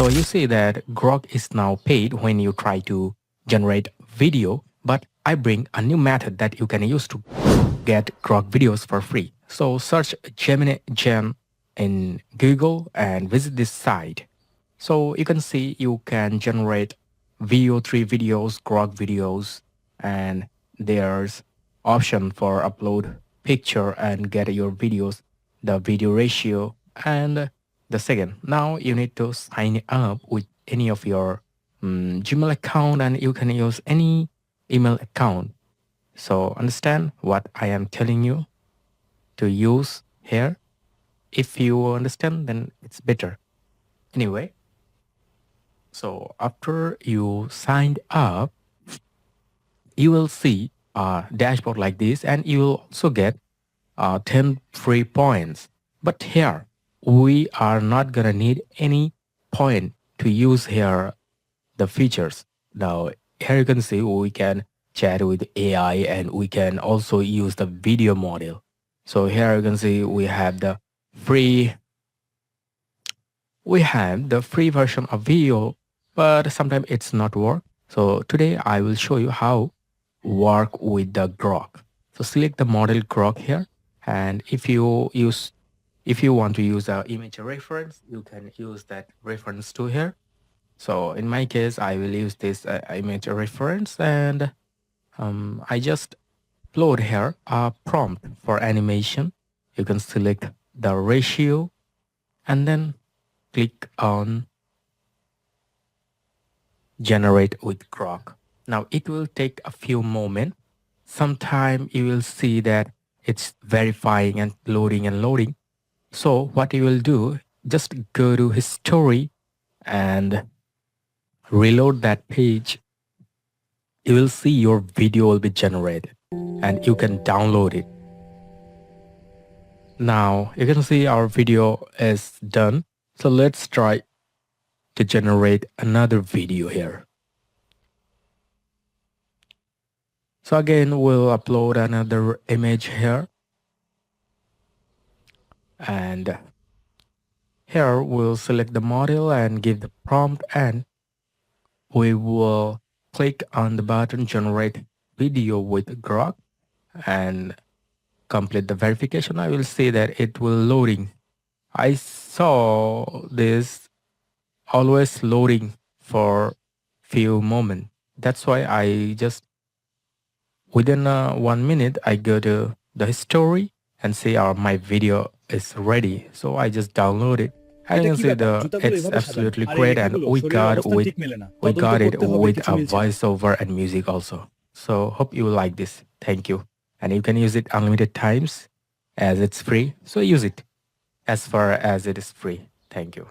So you see that Grok is now paid when you try to generate video, but I bring a new method that you can use to get Grok videos for free. So search Gemini Gen in Google and visit this site. So you can see you can generate VO3 videos, Grok videos, and there's option for upload picture and get your videos, the video ratio, and the second. Now you need to sign up with any of your Gmail account, and you can use any email account. So understand what I am telling you to use here. If you understand, then it's better. Anyway, so after you signed up, you will see a dashboard like this, and you will also get 10 free points. But here, we are not gonna need any point to use here the features. Now, here you can see we can chat with AI, and we can also use the video model. So here you can see we have the free version of video, but sometimes it's not work. So today I will show you how work with the Grok. So select the model Grok here, and if you want to use a image reference, you can use that reference to here. So in my case, I will use this image reference, and I just upload here a prompt for animation. You can select the ratio and then click on generate with Grok. Now it will take a few moments. Sometime you will see that it's verifying and loading. So what you will do, just go to history and reload that page. You will see your video will be generated and you can download it. Now you can see our video is done. So let's try to generate another video here. So again, we'll upload another image here. And here we'll select the model and give the prompt, and we will click on the button generate video with Grok and complete the verification. I will see that it will loading. I saw this always loading for few moments. That's why I just within 1 minute I go to the history and see my video is ready. So I just download it. And you can see it's absolutely great, and we got it with a voiceover and music also. So hope you like this. Thank you. And you can use it unlimited times as it's free. So use it as far as it is free. Thank you.